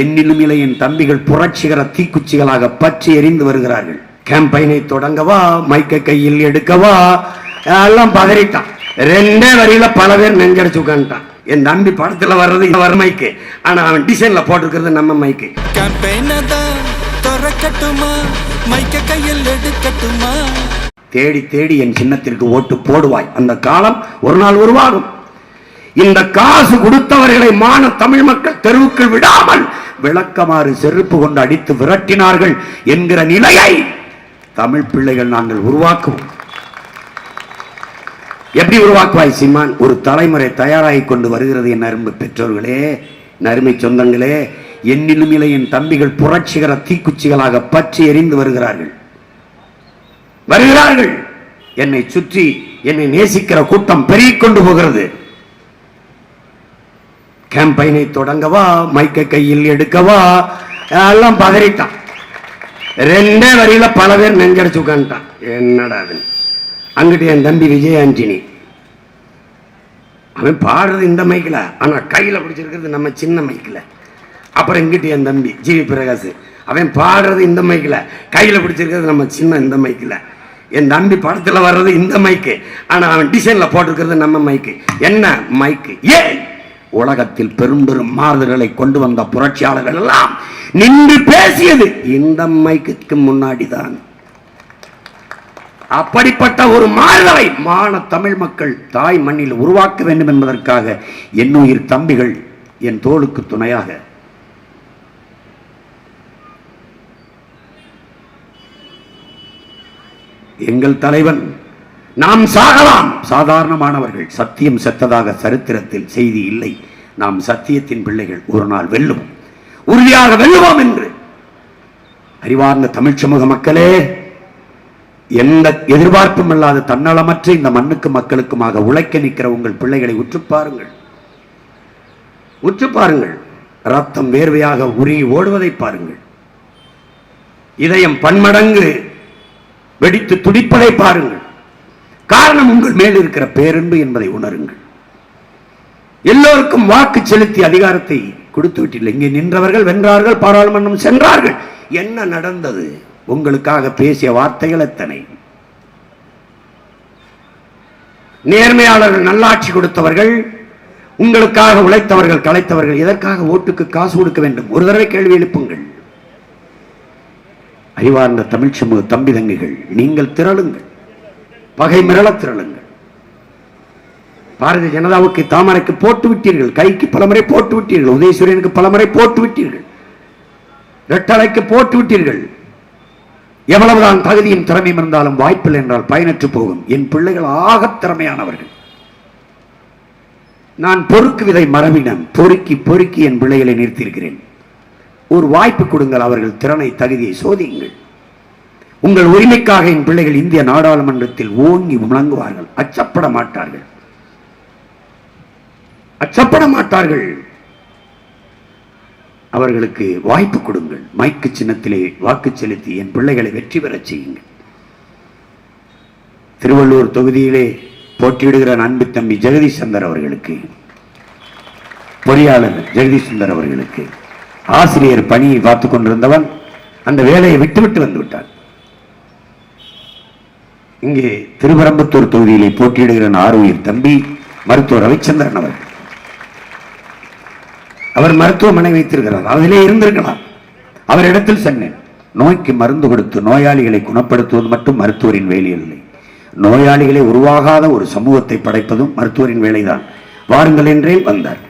என்னிலும் இளையின் தம்பிகள் புரட்சிகர தீக்குச்சிகளாக பற்றி எரிந்து வருகிறார்கள். கேம்பெயினை தொடங்கவா, மைக்கை கையில் எடுக்கவா, எல்லாம் பதறிட்டான். 2 வரியில பல பேர் நெஞ்சடிச்சு உட்காந்துட்டான். என் தம்பி படத்துல வர்றது வர மைக்கு, ஆனா அவன் டிசைன்ல போட்டிருக்கிறது நம்ம மைக்கு. தேடி தேடி என் சின்னத்திற்கு ஓட்டு போடுவாய், அந்த காலம் ஒரு நாள் உருவாகும். இந்த காசு கொடுத்தவர்களை மான தமிழ் மக்கள் தெருவுக்குள் விடாமல் விளக்கமாறு செருப்பு கொண்டு அடித்து விரட்டினார்கள் என்கிற நிலையை தமிழ் பிள்ளைகள் நாங்கள் உருவாக்குவோம். எப்படி உருவாக்குவாய் சீமான்? ஒரு தலைமுறை தயாராகி கொண்டு வருகிறது. என் அருமை பெற்றோர்களே, என் அருமை சொந்தங்களே, என்னிலும் இளையின் தம்பிகள் புரட்சிகர தீக்குச்சிகளாக பற்றி எரிந்து வருகிறார்கள். என்னை சுற்றி என்னை நேசிக்கிற கூட்டம் பெருகிக் கொண்டு போகிறது. கேம்பெயினை தொடங்கவா, மைக்கை கையில் எடுக்கவா, எல்லாம் பதறிட்டான். 2 வரியில பல பேர் நெஞ்சடிச்சு உட்காந்துட்டான். என்னடா அங்கிட்டு என் தம்பி விஜய் ஆண்டனி, அவன் பாடுறது இந்த மைக்கில், ஆனா கையில பிடிச்சிருக்கிறது நம்ம சின்ன மைக்கில். அப்புறம் இங்கிட்டு என் தம்பி ஜிவி பிரகாஷ், அவன் பாடுறது இந்த மைக்கில், கையில பிடிச்சிருக்கிறது நம்ம சின்ன இந்த மைக்கில். என் தம்பி படத்துல வர்றது இந்த மைக்கு, ஆனா அவன் டிசைன்ல போட்டிருக்கிறது நம்ம மைக்கு. என்ன மைக்கு? ஏன் உலகத்தில் பெரும் பெரும் மாறுதல்களை கொண்டு வந்த புரட்சியாளர்கள் எல்லாம் நின்று பேசியது இந்த மைக்கு முன்னாடிதான். அப்படிப்பட்ட ஒரு மாறுதலை மான தமிழ் மக்கள் தாய் மண்ணில் உருவாக்க வேண்டும் என்பதற்காக என்னுயிர் தம்பிகள் என் தோளுக்கு துணையாக எங்கள் தலைவன். நாம் சாகலாம், சாதாரணமானவர்கள். சத்தியம் செத்ததாக சரித்திரத்தில் செய்தி இல்லை. நாம் சத்தியத்தின் பிள்ளைகள். ஒரு நாள் வெல்லும், உறுதியாக வெல்லுவோம் என்று அறிவார்ந்த தமிழ் சமூக மக்களே, எந்த எதிர்பார்ப்பும் இல்லாத தன்னலமற்ற இந்த மண்ணுக்கு மக்களுக்குமாக உழைக்க நிற்கிற உங்கள் பிள்ளைகளை உற்று பாருங்கள், உற்று பாருங்கள். ரத்தம் வேர்வையாக உருகி ஓடுவதை பாருங்கள். இதயம் பன்மடங்கு வெடித்து துடிப்பதை பாருங்கள். காரணம் உங்கள் மேல் இருக்கிற பேரன்பு என்பதை உணருங்கள். எல்லோருக்கும் வாக்கு செலுத்தி அதிகாரத்தை கொடுத்து விட்டீர்கள். இங்கே நின்றவர்கள் வென்றார்கள், பாராளுமன்றம் சென்றார்கள். என்ன நடந்தது? உங்களுக்காக பேசிய வார்த்தைகள் எத்தனை? நேர்மையாளர்கள், நல்லாட்சி கொடுத்தவர்கள், உங்களுக்காக உழைத்தவர்கள், கலைத்தவர்கள். எதற்காக ஓட்டுக்கு காசு கொடுக்க வேண்டும்? ஒரு தடவை கேள்வி எழுப்புங்கள். அறிவார்ந்த தமிழ் சமூக தம்பி தங்கைகள், நீங்கள் திரளுங்கள், பகை மிரள திரளுங்கள். பாரதிய ஜனதாவுக்கு தாமரைக்கு போட்டு விட்டீர்கள், கைக்கு பலமுறை போட்டு விட்டீர்கள், உதயசூரியனுக்கு பலமுறை போட்டு விட்டீர்கள், ரெட்டலைக்கு போட்டு விட்டீர்கள். எவ்வளவுதான் தகுதியும் திறமையும் இருந்தாலும் வாய்ப்பில்லை என்றால் பயனற்று போகும். என் பிள்ளைகள் ஆக திறமையானவர்கள். நான் பொறுக்கு விதை மரபினம் பொறுக்கி பொறுக்கி என் பிள்ளைகளை நிறுத்தியிருக்கிறேன். ஒரு வாய்ப்பு கொடுங்கள், அவர்கள் திறனை தகுதியை சோதியுங்கள். உங்கள் உரிமைக்காக என் பிள்ளைகள் இந்திய நாடாளுமன்றத்தில் ஓங்கி முழங்குவார்கள். அச்சப்பட மாட்டார்கள், அச்சப்பட மாட்டார்கள். அவர்களுக்கு வாய்ப்பு கொடுங்கள். மைக்கு சின்னத்திலே வாக்கு செலுத்தி என் பிள்ளைகளை வெற்றி பெறச் செய்யுங்கள். திருவள்ளூர் தொகுதியிலே போட்டியிடுகிற அன்பு தம்பி ஜெகதீஷ் சந்தர் அவர்களுக்கு, பொறியாளர் ஜெகதீஷ் சந்தர் அவர்களுக்கு, ஆசிரியர் பணியை பார்த்துக் கொண்டிருந்தவன் அந்த வேலையை விட்டுவிட்டு வந்து விட்டார். இங்கே திருவரம்பத்தூர் தொகுதியிலே போட்டியிடுகிற ஆரோக்கியர் தம்பி மருத்துவர் ரவிச்சந்திரன் அவர்கள், அவர் மருத்துவமனை வைத்திருக்கிறார். அதிலே இருந்திருக்கலாம். அவரிடத்தில் சென்றேன். நோய்க்கு மருந்து கொடுத்து நோயாளிகளை குணப்படுத்துவது மட்டும் மருத்துவரின் வேலை இல்லை. நோயாளிகளை உருவாகாத ஒரு சமூகத்தை படைப்பதும் மருத்துவரின் வேலைதான். வாருங்கள் என்றே வந்தார்.